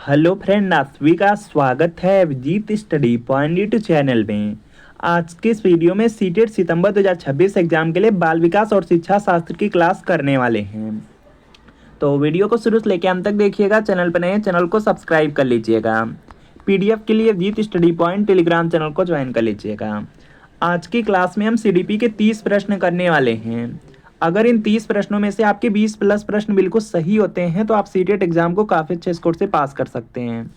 Hello friend, आप सभी का स्वागत है Abhijeet study point YouTube channel में। आज के इस वीडियो में सीटेट सितंबर 2026 एग्जाम के लिए बाल विकास और शिक्षा शास्त्र की क्लास करने वाले हैं। तो वीडियो को शुरू से लेकर अंत तक देखिएगा। चैनल पर नए चैनल को सब्सक्राइब कर लीजिएगा। पीडीएफ के लिए Abhijeet study point telegram channel को ज्वाइन कर लीजिएगा। आज की क्लास में हम सीडीपी के 30 प्रश्न करने वाले हैं। अगर इन 30 प्रश्नों में से आपके 20 प्लस प्रश्न बिल्कुल सही होते हैं तो आप सीटेट एग्जाम को काफ़ी अच्छे स्कोर से पास कर सकते हैं।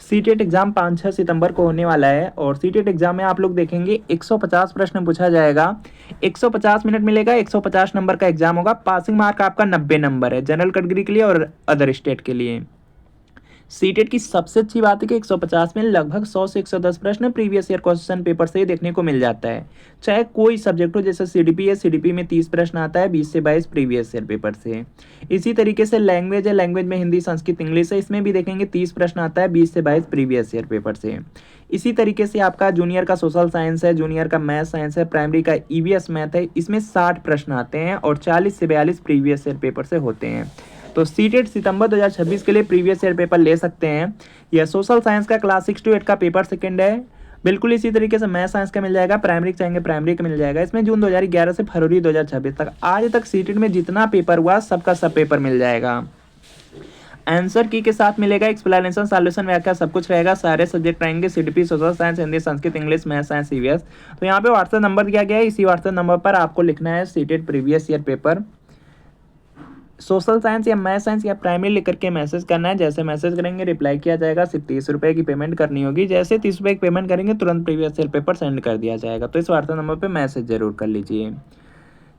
सीटेट एग्जाम 5-6 सितंबर को होने वाला है और सीटेट एग्जाम में आप लोग देखेंगे 150 प्रश्न पूछा जाएगा। 150 मिनट मिलेगा, 150 नंबर का एग्जाम होगा। पासिंग मार्क आपका 90 नंबर है जनरल कैटेगरी के लिए और अदर स्टेट के लिए। सीटेट की सबसे अच्छी बात है कि 150 में लगभग 100 से 110 प्रश्न प्रीवियस ईयर क्वेश्चन पेपर से ही देखने को मिल जाता है, चाहे कोई सब्जेक्ट हो। जैसे सीडीपी है, सीडीपी में 30 प्रश्न आता है 20 से 22 प्रीवियस ईयर पेपर से। इसी तरीके से लैंग्वेज है, लैंग्वेज में हिंदी, संस्कृत, इंग्लिश है, इसमें भी देखेंगे 30 प्रश्न आता है 20 से 22 प्रीवियस ईयर पेपर से। इसी तरीके से आपका जूनियर का सोशल साइंस है, जूनियर का मैथ साइंस है, प्राइमरी का ईवीएस मैथ है, इसमें 60 प्रश्न आते हैं और 40 से 42 प्रीवियस ईयर पेपर से होते हैं। तो सीटेट सितंबर 2026 के लिए प्रीवियस ईयर पेपर ले सकते हैं। यह सोशल साइंस का क्लास 6 to 8 का पेपर सेकंड है। बिल्कुल इसी तरीके से मैथ साइंस का मिल जाएगा, प्राइमरी चाहेंगे प्राइमरी का मिल जाएगा। इसमें जून 2011 से फरवरी 2026 तक आज तक सीटेट में जितना पेपर हुआ सबका सब पेपर मिल जाएगा। आंसर की के साथ मिलेगा, एक्सप्लेनेशन, सॉल्यूशन, व्याख्या सब कुछ रहेगा। सारे सब्जेक्ट रहेंगे, CDP, social science, Hindi, Sanskrit, English, math science, EVS. तो यहाँ पे व्हाट्सएप नंबर दिया गया है, इसी व्हाट्सएप नंबर पर आपको लिखना है CTET previous year paper. Social science या मैथ साइंस या प्राइमरी लिख करके मैसेज करना है। जैसे मैसेज करेंगे रिप्लाई किया जाएगा। सिर्फ 30 रुपये की पेमेंट करनी होगी। जैसे 30 रुपये की पेमेंट करेंगे तुरंत प्रीवियस ईयर पेपर सेंड कर दिया जाएगा। तो इस व्हाट्सएप नंबर पे मैसेज जरूर कर लीजिए।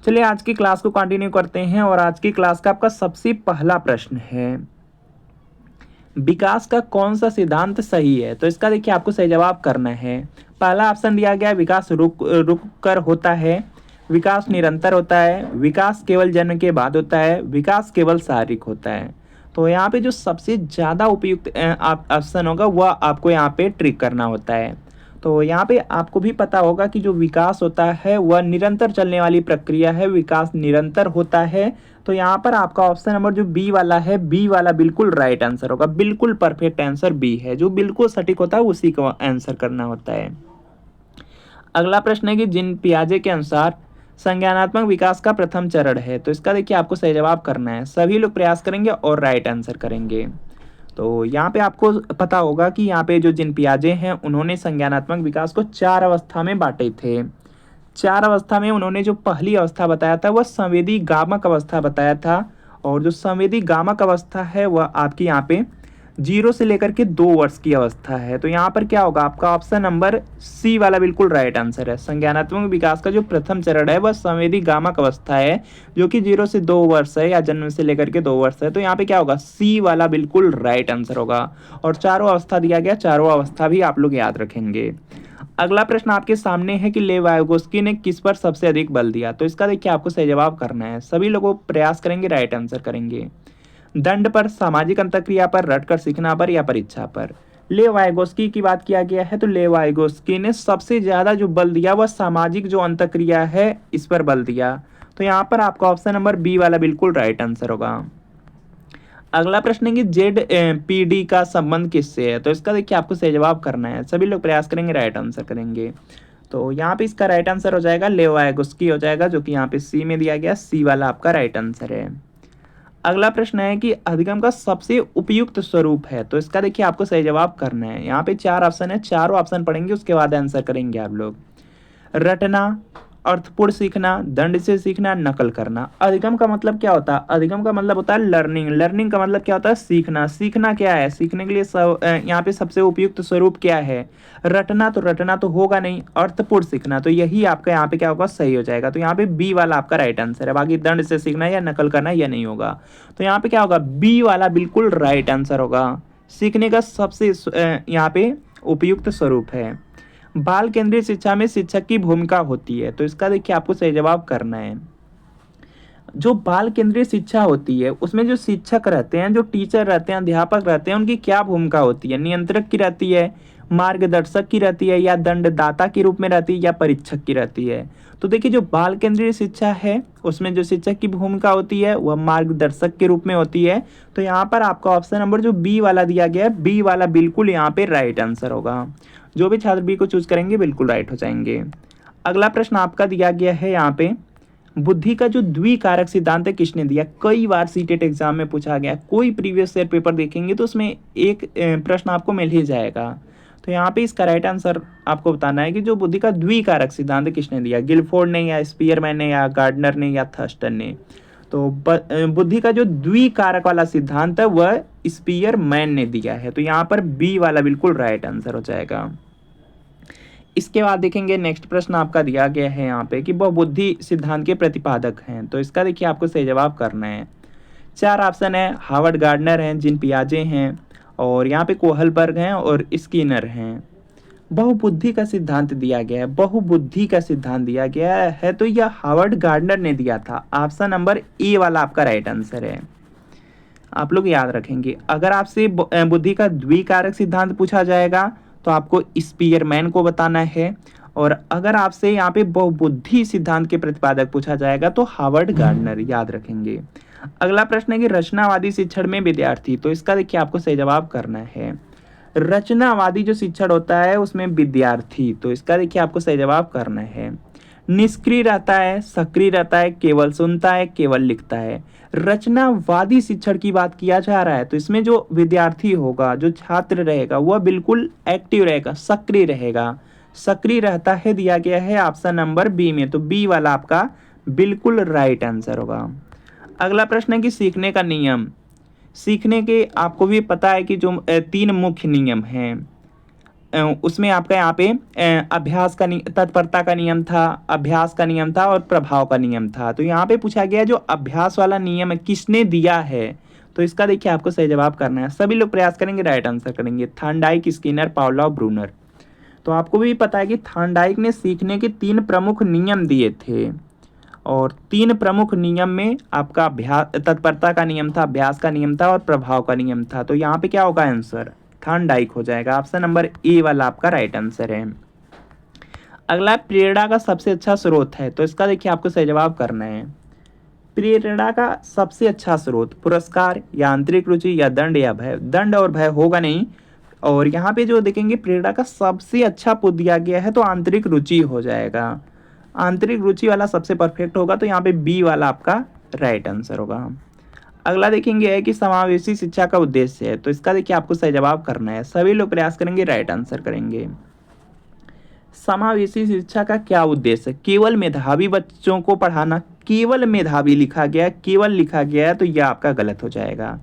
चलिए आज की क्लास को कंटिन्यू करते हैं और आज की क्लास का आपका सबसे पहला प्रश्न है, विकास का कौन सा सिद्धांत सही है? तो इसका देखिए आपको सही जवाब करना है। पहला ऑप्शन दिया गया है, विकास रुक कर होता है, विकास निरंतर होता है, विकास केवल जन्म के बाद होता है, विकास केवल शारीरिक होता है। तो यहाँ पे जो सबसे ज़्यादा उपयुक्त ऑप्शन होगा वह आपको यहाँ पे ट्रिक करना होता है। तो यहाँ पे आपको भी पता होगा कि जो विकास होता है वह निरंतर चलने वाली प्रक्रिया है, विकास निरंतर होता है। तो यहाँ पर आपका ऑप्शन नंबर जो बी वाला है, बी वाला बिल्कुल राइट आंसर होगा। बिल्कुल परफेक्ट आंसर बी है, जो बिल्कुल सटीक होता है उसी को आंसर करना होता है। अगला प्रश्न है कि जिन पियाजे के अनुसार संज्ञानात्मक विकास का प्रथम चरण है। तो इसका देखिए आपको सही जवाब करना है। सभी लोग प्रयास करेंगे और राइट आंसर करेंगे। तो यहाँ पे आपको पता होगा कि यहाँ पे जो जिन पियाजे हैं उन्होंने संज्ञानात्मक विकास को 4 अवस्था में बांटे थे। 4 अवस्था में उन्होंने जो पहली अवस्था बताया था वह संवेदी गामक अवस्था बताया था। और जो संवेदी गामक अवस्था है वह आपकी यहाँ पे 0 से लेकर के 2 वर्ष की अवस्था है। तो यहाँ पर क्या होगा, आपका ऑप्शन नंबर सी वाला बिल्कुल राइट आंसर है। संज्ञानात्मक विकास का जो प्रथम चरण है वह संवेदी गामक अवस्था है, जो कि 0 से 2 वर्ष है या जन्म से लेकर के 2 वर्ष है। तो यहाँ पे क्या होगा, सी वाला बिल्कुल राइट आंसर होगा। और चारों अवस्था दिया गया, चारों अवस्था भी आप लोग याद रखेंगे। अगला प्रश्न आपके सामने है कि लेव वाइगोस्की ने किस पर सबसे अधिक बल दिया? तो इसका देखिए आपको सही जवाब करना है। सभी लोग प्रयास करेंगे, राइट आंसर करेंगे। दंड पर, सामाजिक अंतःक्रिया पर, रटकर सीखना पर या परीक्षा पर? लेव वाइगोस्की की बात किया गया है तो लेव वाइगोस्की ने सबसे ज्यादा जो बल दिया वह सामाजिक जो अंतःक्रिया है इस पर बल दिया। तो यहाँ पर आपका ऑप्शन नंबर बी वाला बिल्कुल राइट आंसर होगा। अगला प्रश्न है कि जेड पी डी का संबंध किससे है? तो इसका देखिए आपको सही जवाब करना है। सभी लोग प्रयास करेंगे, राइट आंसर करेंगे। तो यहाँ पे इसका राइट आंसर हो जाएगा लेव वाइगोस्की हो जाएगा, जो कि यहाँ पे सी में दिया गया। सी वाला आपका राइट आंसर है। अगला प्रश्न है कि अधिगम का सबसे उपयुक्त स्वरूप है। तो इसका देखिए आपको सही जवाब करना है। यहाँ पे 4 ऑप्शन है, चारों ऑप्शन पढ़ेंगे उसके बाद आंसर करेंगे आप लोग। रटना, अर्थपूर्ण सीखना, दंड से सीखना, नकल करना। अधिगम का मतलब क्या होता है? अधिगम का मतलब होता है लर्निंग। लर्निंग का मतलब क्या होता है? सीखना। सीखना क्या है? सीखने के लिए यहाँ पे सबसे उपयुक्त स्वरूप क्या है? रटना। तो रटना तो होगा नहीं। अर्थपूर्ण सीखना, तो यही आपका यहाँ पे क्या होगा, सही हो जाएगा। तो यहाँ पे बी वाला आपका राइट आंसर है। बाकी दंड से सीखना या नकल करना यह नहीं होगा। तो यहाँ पे क्या होगा, बी वाला बिल्कुल राइट आंसर होगा। सीखने का सबसे यहाँ पे उपयुक्त स्वरूप है। बाल केंद्रीय शिक्षा में शिक्षक की भूमिका होती है। तो इसका देखिए आपको सही जवाब करना है। जो बाल केंद्रीय शिक्षा होती है उसमें जो शिक्षक रहते हैं, जो टीचर रहते हैं, अध्यापक रहते हैं, उनकी क्या भूमिका होती है? नियंत्रक की रहती है, मार्गदर्शक की रहती है, या दंडदाता के रूप में रहती है, या परीक्षक की रहती है? तो देखिए जो बाल केंद्रीय शिक्षा है उसमें जो शिक्षक की भूमिका होती है वह मार्गदर्शक के रूप में होती है। तो यहाँ पर आपका ऑप्शन नंबर जो बी वाला दिया गया है, बी वाला बिल्कुल यहाँ पे राइट आंसर होगा। जो भी छात्र बी को चूज करेंगे बिल्कुल राइट हो जाएंगे। अगला प्रश्न आपका दिया गया है यहाँ पे, बुद्धि का जो द्विकारक सिद्धांत है किसने दिया? कई बार सीटेट एग्जाम में पूछा गया, कोई प्रीवियस ईयर पेपर देखेंगे तो उसमें एक प्रश्न आपको मिल ही जाएगा। तो यहाँ पे इसका राइट आंसर आपको बताना है कि जो बुद्धि का द्विकारक सिद्धांत किसने दिया? गिलफोर्ड ने, या स्पीयरमैन ने, या गार्डनर ने, या थर्स्टन ने? तो बुद्धि का जो द्विकारक वाला सिद्धांत है वह स्पीयरमैन ने दिया है। तो यहाँ पर बी वाला बिल्कुल राइट आंसर हो जाएगा। इसके बाद देखेंगे नेक्स्ट प्रश्न आपका दिया गया है यहाँ पे कि बहुबुद्धि सिद्धांत के प्रतिपादक हैं। तो इसका देखिए आपको सही जवाब करना है। 4 ऑप्शन है, हार्वर्ड गार्डनर हैं, जीन पियाजे हैं, और यहाँ पे कोहलबर्ग हैं, और स्किनर हैं। बहुबुद्धि का सिद्धांत दिया गया है, बहुबुद्धि का सिद्धांत दिया गया है, तो यह हार्वर्ड गार्डनर ने दिया था। ऑप्शन नंबर ए वाला आपका राइट आंसर है। आप लोग याद रखेंगे, अगर आपसे बुद्धि का द्विकारक सिद्धांत पूछा जाएगा तो आपको स्पीयरमैन को बताना है, और अगर आपसे यहाँ पे बहुबुद्धि सिद्धांत के प्रतिपादक पूछा जाएगा तो हार्वर्ड गार्डनर, याद रखेंगे। अगला प्रश्न है कि रचनावादी शिक्षण में विद्यार्थी। तो इसका देखिए आपको सही जवाब करना है। रचनावादी जो शिक्षण होता है उसमें विद्यार्थी, तो इसका देखिए आपको सही जवाब करना है। निष्क्रिय रहता है, सक्रिय रहता है, केवल सुनता है, केवल लिखता है? रचनावादी शिक्षण की बात किया जा रहा है तो इसमें जो विद्यार्थी होगा, जो छात्र रहेगा, वह बिल्कुल एक्टिव रहेगा, सक्रिय रहेगा। सक्रिय रहता है दिया गया है ऑप्शन नंबर बी में, तो बी वाला आपका बिल्कुल राइट आंसर होगा। अगला प्रश्न है कि सीखने का नियम। सीखने के आपको भी पता है कि जो 3 मुख्य नियम हैं, उसमें आपका यहाँ पे अभ्यास का तत्परता का नियम था, अभ्यास का नियम था, और प्रभाव का नियम था। तो यहाँ पे पूछा गया जो अभ्यास वाला नियम है किसने दिया है? तो इसका देखिए आपको सही जवाब करना है। सभी लोग प्रयास करेंगे, राइट आंसर करेंगे। Thorndike, Skinner, Pavlov, Bruner. तो आपको भी पता है कि थॉर्नडाइक ने सीखने के 3 प्रमुख नियम दिए थे, और 3 प्रमुख नियम में आपका अभ्यास, तत्परता का नियम था, अभ्यास का नियम था, और प्रभाव का नियम था। तो यहाँ पे क्या होगा आंसर? थॉर्नडाइक हो जाएगा। ऑप्शन नंबर ए वाला आपका राइट आंसर है। अगला प्रेरणा का सबसे अच्छा स्रोत है। तो इसका देखिए आपको सही जवाब करना है। प्रेरणा का सबसे अच्छा स्रोत पुरस्कार, या आंतरिक रुचि, या दंड, या भय? दंड और भय होगा नहीं। और यहाँ पे जो देखेंगे प्रेरणा का सबसे अच्छा पुट दिया गया है तो आंतरिक रुचि हो जाएगा। आंतरिक रुचि वाला सबसे परफेक्ट होगा, तो यहाँ पे बी वाला आपका राइट आंसर होगा। अगला देखेंगे है कि समावेशी शिक्षा का उद्देश्य है। तो इसका देखिए आपको सही जवाब करना है। सभी लोग प्रयास करेंगे, राइट आंसर करेंगे। समावेशी शिक्षा का क्या उद्देश्य है? केवल मेधावी बच्चों को पढ़ाना। केवल मेधावी लिखा गया, केवल लिखा गया है, तो यह आपका गलत हो जाएगा।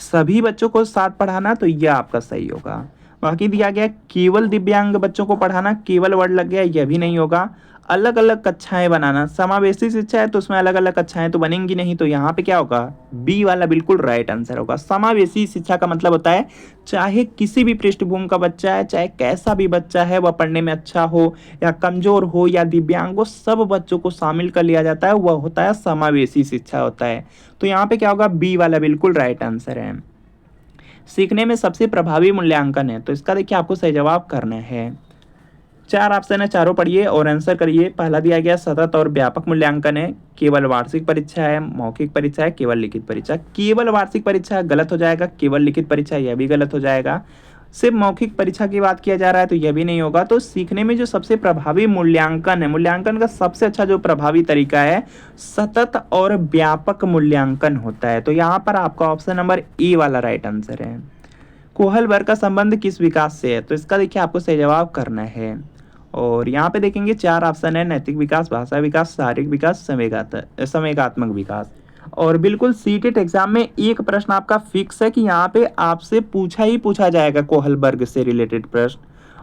सभी बच्चों को साथ पढ़ाना, तो यह आपका सही होगा। बाकी दिया गया केवल दिव्यांग बच्चों को पढ़ाना, केवल वर्ड लग गया, यह भी नहीं होगा। अलग अलग कक्षाएं बनाना, समावेशी शिक्षा है तो उसमें अलग अलग कक्षाएं तो बनेंगी नहीं, तो यहाँ पे क्या होगा? बी वाला बिल्कुल राइट आंसर होगा। समावेशी शिक्षा का मतलब होता है चाहे किसी भी पृष्ठभूमि का बच्चा है, चाहे कैसा भी बच्चा है, वह पढ़ने में अच्छा हो या कमजोर हो या दिव्यांग हो, सब बच्चों को शामिल कर लिया जाता है, वह होता है समावेशी शिक्षा होता है। तो यहाँ पे क्या होगा? बी वाला बिल्कुल राइट आंसर है। सीखने में सबसे प्रभावी मूल्यांकन है। तो इसका देखिए आपको सही जवाब करना है। 4 ऑप्शन है, चारों पढ़िए और आंसर करिए। पहला दिया गया सतत और व्यापक मूल्यांकन है, केवल वार्षिक परीक्षा है, मौखिक परीक्षा है, केवल लिखित परीक्षा। केवल वार्षिक परीक्षा गलत हो जाएगा, केवल लिखित परीक्षा यह भी गलत हो जाएगा। सिर्फ मौखिक परीक्षा की बात किया जा रहा है तो यह भी नहीं होगा। तो सीखने में जो सबसे प्रभावी मूल्यांकन है, मूल्यांकन का सबसे अच्छा जो प्रभावी तरीका है, सतत और व्यापक मूल्यांकन होता है। तो यहाँ पर आपका ऑप्शन नंबर ए वाला राइट आंसर है। कोहलबर्ग का संबंध किस विकास से है? तो इसका देखिए आपको सही जवाब करना है। और यहाँ पे देखेंगे 4 ऑप्शन है, नैतिक विकास, भाषा विकास, शारीरिक विकास, संवेगात्मक विकास। और बिल्कुल सीटेट एग्जाम में एक प्रश्न आपका फिक्स है कि यहाँ पे आपसे पूछा ही पूछा जाएगा कोहलबर्ग से रिलेटेड प्रश्न,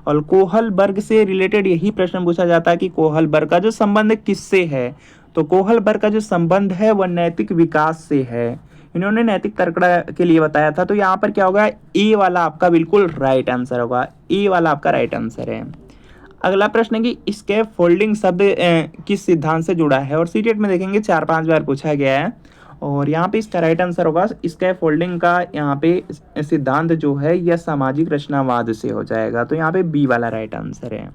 और कोहलबर्ग से रिलेटेड यही प्रश्न पूछा जाता है कि कोहलबर्ग का जो संबंध किससे है? तो कोहलबर्ग का जो संबंध है वह नैतिक विकास से है। इन्होंने नैतिक तर्कड़ा के लिए बताया था। तो यहाँ पर क्या होगा? ए वाला आपका बिल्कुल राइट आंसर होगा। ए वाला आपका राइट आंसर है। अगला प्रश्न है कि स्कैप फोल्डिंग शब्द किस सिद्धांत से जुड़ा है, और सीटेट में देखेंगे 4-5 बार पूछा गया है। और यहाँ पे इसका राइट आंसर होगा स्कैप फोल्डिंग का यहाँ पे सिद्धांत जो है यह सामाजिक रचनावाद से हो जाएगा, तो यहाँ पे बी वाला राइट आंसर है।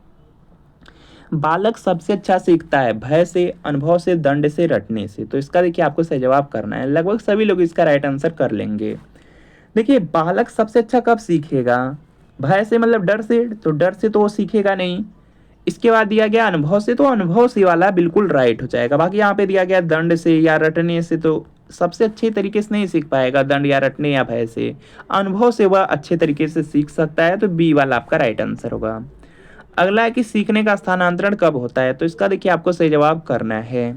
बालक सबसे अच्छा सीखता है भय से, अनुभव से, दंड से, रटने से, तो इसका देखिए आपको सही जवाब करना है। लगभग सभी लोग इसका राइट आंसर कर लेंगे। देखिए बालक सबसे अच्छा कब सीखेगा, भय से मतलब डर से, तो डर से तो वो सीखेगा नहीं। इसके बाद दिया गया अनुभव से, तो अनुभव से वाला बिल्कुल राइट हो जाएगा। बाकी यहाँ पे दिया गया दंड से या रटने से, तो सबसे अच्छे तरीके से नहीं सीख पाएगा दंड या रटने या भय से। अनुभव से वह अच्छे तरीके से सीख सकता है, तो बी वाला आपका राइट आंसर होगा। अगला है कि सीखने का स्थानांतरण कब होता है, तो इसका देखिए आपको सही जवाब करना है।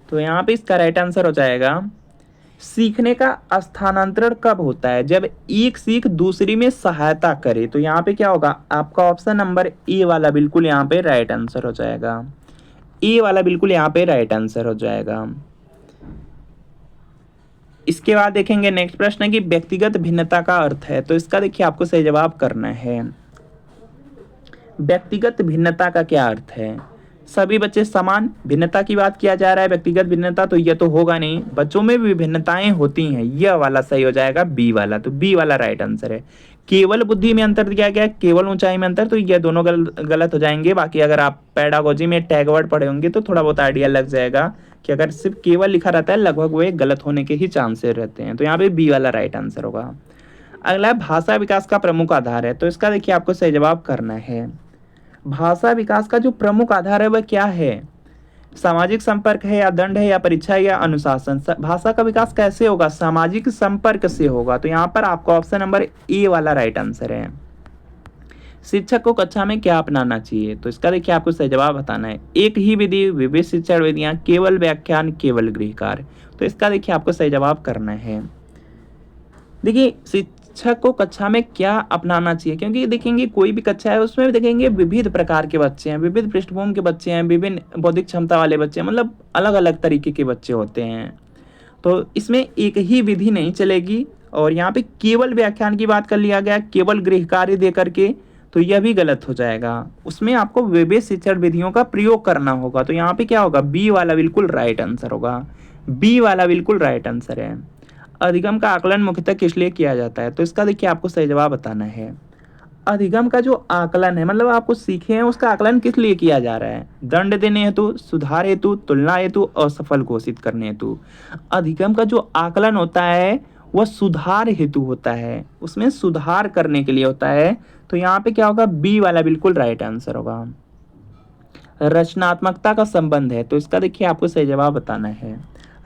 तो यहाँ पे इसका राइट आंसर हो जाएगा सीखने का स्थानांतरण कब होता है, जब एक सीख दूसरी में सहायता करे। तो यहाँ पे क्या होगा आपका ऑप्शन नंबर ए वाला बिल्कुल यहाँ पे राइट आंसर हो जाएगा। ए वाला बिल्कुल यहाँ पे राइट आंसर हो जाएगा। इसके बाद देखेंगे नेक्स्ट प्रश्न है कि व्यक्तिगत भिन्नता का अर्थ है, तो इसका देखिए आपको सही जवाब करना है। व्यक्तिगत भिन्नता का क्या अर्थ है, सभी बच्चे समान, भिन्नता की बात किया जा रहा है, व्यक्तिगत भिन्नता तो ये तो होगा नहीं, बच्चों में भी भिन्नताएं होती हैं, यह वाला सही हो जाएगा बी वाला, तो बी वाला राइट आंसर है। केवल बुद्धि में अंतर दिया गया, केवल ऊंचाई में अंतर, तो ये दोनों गलत हो जाएंगे। बाकी अगर आप पेडागोजी में टैग वर्ड पढ़े होंगे तो थोड़ा बहुत आइडिया लग जाएगा कि अगर सिर्फ केवल लिखा रहता है लगभग वो गलत होने के ही चांसेस रहते हैं, तो यहाँ पे बी वाला राइट आंसर होगा। अगला है भाषा विकास का प्रमुख आधार है, तो इसका देखिए आपको सही जवाब करना है। भाषा विकास का जो प्रमुख आधार है वह क्या है, सामाजिक संपर्क है या दंड है या परीक्षा है या अनुशासन। भाषा का विकास कैसे होगा, सामाजिक संपर्क से होगा, तो यहाँ पर आपका ऑप्शन नंबर ए वाला राइट आंसर है। शिक्षक को कक्षा में क्या अपनाना चाहिए, तो इसका देखिए आपको सही जवाब बताना है। एक ही विधि, विविध शिक्षण विधियां, केवल व्याख्यान, केवल गृह कार्य, तो इसका देखिए आपको सही जवाब करना है। देखिए शिक्षक को कक्षा में क्या अपनाना चाहिए, क्योंकि देखेंगे कोई भी कक्षा है उसमें देखेंगे विविध प्रकार के बच्चे हैं, विविध पृष्ठभूमि के बच्चे हैं, विभिन्न बौद्धिक क्षमता वाले बच्चे हैं, मतलब अलग अलग तरीके के बच्चे होते हैं, तो इसमें एक ही विधि नहीं चलेगी। और यहाँ पे केवल व्याख्यान की बात कर लिया गया, केवल गृह कार्य दे करके, तो यह भी गलत हो जाएगा। उसमें आपको विविध शिक्षण विधियों का प्रयोग करना होगा, तो यहाँ पे क्या होगा बी वाला बिल्कुल राइट आंसर होगा। बी वाला बिल्कुल राइट आंसर है। अधिगम का आकलन मुख्यतः किस लिए किया जाता है, तो इसका देखिए आपको सही जवाब बताना है। अधिगम का जो आकलन है मतलब आपको सीखे हैं उसका आकलन किस लिए किया जा रहा है, दंड देने हेतु, सुधार हेतु, तुलना हेतु, असफल घोषित करने हेतु। अधिगम का जो आकलन होता है वह सुधार हेतु होता है, उसमें सुधार करने के लिए होता है, तो यहाँ पे क्या होगा बी वाला बिल्कुल राइट आंसर होगा। रचनात्मकता का संबंध है, तो इसका देखिए आपको सही जवाब बताना है।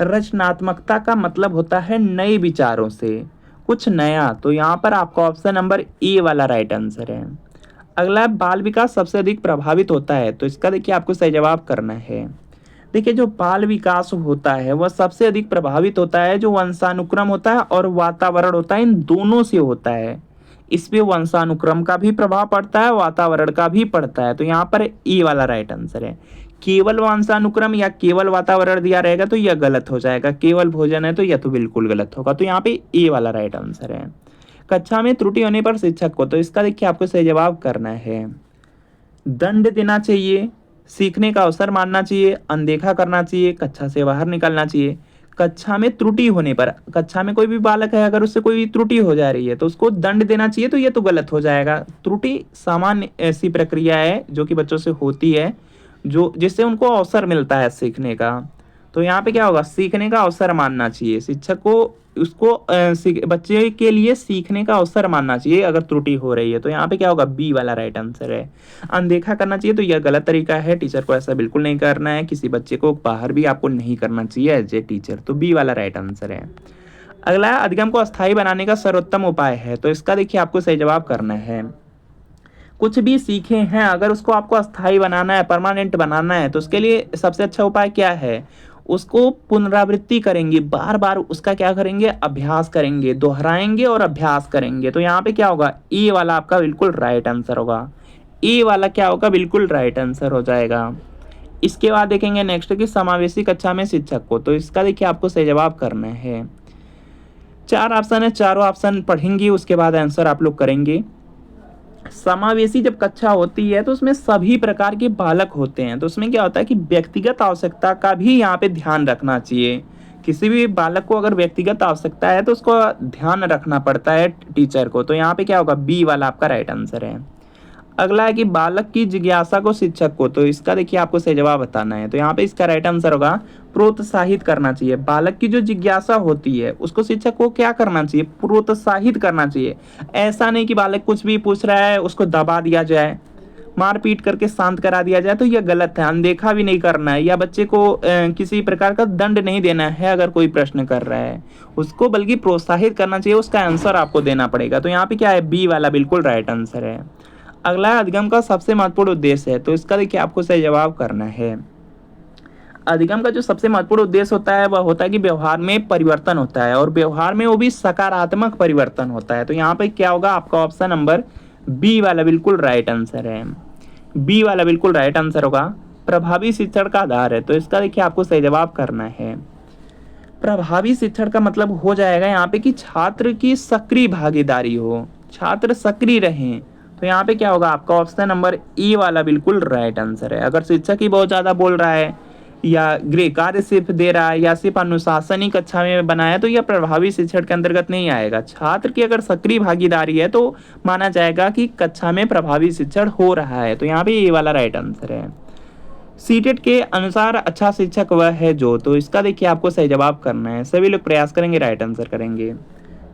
रचनात्मकता का मतलब होता है नए विचारों से, कुछ नया, तो यहाँ पर आपका ऑप्शन नंबर ए वाला राइट आंसर है। अगला बाल विकास सबसे अधिक प्रभावित होता है, तो इसका देखिए आपको सही जवाब करना है। देखिए जो बाल विकास होता है वह सबसे अधिक प्रभावित होता है जो वंशानुक्रम होता है और वातावरण होता है, इन दोनों से होता है। इसमें वंशानुक्रम का भी प्रभाव पड़ता है, वातावरण का भी पड़ता है, तो यहाँ पर ए वाला राइट आंसर है। केवल वंशानुक्रम या केवल वातावरण दिया रहेगा तो यह गलत हो जाएगा, केवल भोजन है तो यह तो बिल्कुल गलत होगा, तो यहाँ पे ए वाला राइट आंसर है। कक्षा में त्रुटि होने पर शिक्षक को, तो इसका देखिए आपको सही जवाब करना है। दंड देना चाहिए, सीखने का अवसर मानना चाहिए, अनदेखा करना चाहिए, कक्षा से बाहर निकलना चाहिए। कक्षा में त्रुटि होने पर, कक्षा में कोई भी बालक है अगर उससे कोई त्रुटि हो जा रही है तो उसको दंड देना चाहिए, तो ये तो गलत हो जाएगा। त्रुटि सामान्य ऐसी प्रक्रिया है जो कि बच्चों से होती है, जो जिससे उनको अवसर मिलता है सीखने का, तो यहाँ पे क्या होगा सीखने का अवसर मानना चाहिए। शिक्षक को उसको बच्चे के लिए सीखने का अवसर मानना चाहिए अगर त्रुटि हो रही है, तो यहाँ पे क्या होगा बी वाला राइट आंसर है। अनदेखा करना चाहिए, तो यह गलत तरीका है, टीचर को ऐसा बिल्कुल नहीं करना है, किसी बच्चे को बाहर भी आपको नहीं करना चाहिए एज ए टीचर, तो बी वाला राइट आंसर है। अगला अधिगम को अस्थायी बनाने का सर्वोत्तम उपाय है, तो इसका देखिए आपको सही जवाब करना है। कुछ भी सीखे हैं अगर उसको आपको अस्थायी बनाना है, परमानेंट बनाना है, तो उसके लिए सबसे अच्छा उपाय क्या है, उसको पुनरावृत्ति करेंगे, बार बार उसका क्या करेंगे अभ्यास करेंगे, दोहराएंगे और अभ्यास करेंगे, तो यहाँ पे क्या होगा ए वाला आपका बिल्कुल राइट आंसर होगा। ए वाला क्या होगा बिल्कुल राइट आंसर हो जाएगा। इसके बाद देखेंगे नेक्स्ट कि समावेशी कक्षा में शिक्षक को, तो इसका देखिए आपको सही जवाब करना है। 4 ऑप्शन है, चारों ऑप्शन पढ़ेंगे उसके बाद आंसर आप लोग करेंगे। समावेशी जब कक्षा होती है तो उसमें सभी प्रकार के बालक होते हैं, तो उसमें क्या होता है कि व्यक्तिगत आवश्यकता का भी यहाँ पे ध्यान रखना चाहिए। किसी भी बालक को अगर व्यक्तिगत आवश्यकता है तो उसको ध्यान रखना पड़ता है टीचर को, तो यहाँ पे क्या होगा, बी वाला आपका राइट आंसर है। अगला है कि बालक की जिज्ञासा को शिक्षक को, तो इसका देखिए आपको सही जवाब बताना है, तो यहाँ पे इसका राइट आंसर होगा प्रोत्साहित करना चाहिए। बालक की जो जिज्ञासा होती है उसको शिक्षक को क्या करना चाहिए, प्रोत्साहित करना चाहिए। ऐसा नहीं कि बालक कुछ भी पूछ रहा है उसको दबा दिया जाए, मार पीट करके शांत करा दिया जाए, तो यह गलत है। अनदेखा भी नहीं करना है, या बच्चे को किसी प्रकार का दंड नहीं देना है अगर कोई प्रश्न कर रहा है उसको, बल्कि प्रोत्साहित करना चाहिए, उसका आंसर आपको देना पड़ेगा। तो यहाँ पे क्या है, बी वाला बिल्कुल राइट आंसर है। अगला है अधिगम का सबसे महत्वपूर्ण उद्देश्य है, तो इसका देखिए आपको सही जवाब करना है। अधिगम का जो सबसे महत्वपूर्ण उद्देश्य होता है वह होता है कि व्यवहार में परिवर्तन होता है, और व्यवहार में वो भी सकारात्मक परिवर्तन होता है। तो यहाँ पे क्या होगा, आपका ऑप्शन नंबर बी वाला बिल्कुल राइट आंसर है। बी वाला बिल्कुल राइट आंसर होगा, प्रभावी शिक्षण का आधार है। तो इसका देखिए आपको सही जवाब करना है। प्रभावी शिक्षण का मतलब हो जाएगा यहाँ पे कि छात्र की सक्रिय भागीदारी हो, छात्र सक्रिय रहें। तो यहाँ पे क्या होगा, आपका ऑप्शन नंबर ए वाला बिल्कुल राइट आंसर है। अगर शिक्षक ही बहुत ज़्यादा बोल रहा है या गृह कार्य सिर्फ दे रहा है या सिर्फ अनुशासन ही कक्षा में बनाया, तो यह प्रभावी शिक्षण के अंतर्गत नहीं आएगा। छात्र की अगर सक्रिय भागीदारी है तो माना जाएगा कि कक्षा में प्रभावी शिक्षण हो रहा है। तो यहाँ पे ये वाला राइट आंसर है। सीटेट के अनुसार अच्छा शिक्षक वह है जो, तो इसका देखिए आपको सही जवाब करना है। सभी लोग प्रयास करेंगे, राइट आंसर करेंगे।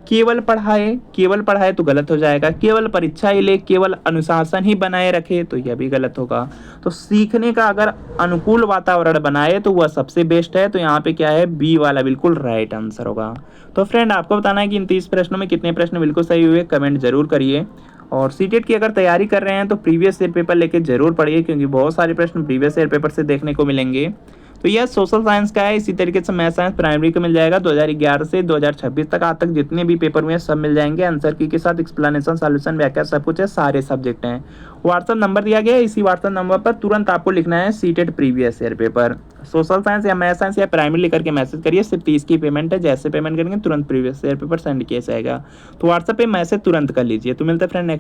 केवल पढ़ाए तो गलत हो जाएगा। केवल परीक्षा ही ले, केवल अनुशासन ही बनाए रखे, तो यह भी गलत होगा। तो सीखने का अगर अनुकूल वातावरण बनाए तो वह सबसे बेस्ट है। तो यहाँ पे क्या है, बी वाला बिल्कुल राइट आंसर होगा। तो फ्रेंड आपको बताना है कि इन 30 प्रश्नों में कितने प्रश्न बिल्कुल सही हुए, कमेंट जरूर करिए। और सीटेट की अगर तैयारी कर रहे हैं तो प्रीवियस ईयर पेपर लेके जरूर पढ़िए, क्योंकि बहुत सारे प्रश्न प्रीवियस ईयर पेपर से देखने को मिलेंगे। तो यह सोशल साइंस का है। इसी तरीके से मैथ साइंस प्राइमरी का मिल जाएगा 2011 से 2026 तक, आज तक जितने भी पेपर हुए हैं सब मिल जाएंगे। आंसर की के साथ एक्सप्लेनेशन, सॉल्यूशन, व्याख्या सब कुछ है, सारे सब्जेक्ट हैं। व्हाट्सअप नंबर दिया गया है, इसी व्हाट्सअप नंबर पर तुरंत आपको लिखना है CTET previous year paper. Social science या मैथ साइंस या प्राइमरी लेकर के मैसेज करिए, सिर्फ 30 की पेमेंट है। जैसे पेमेंट करेंगे तुरंत प्रीवियस ईयर पेपर सेंड किया जाएगा। तो व्हाट्सएप पे मैसेज तुरंत कर लीजिए। तो मिलते हैं फ्रेंड नेक्स्ट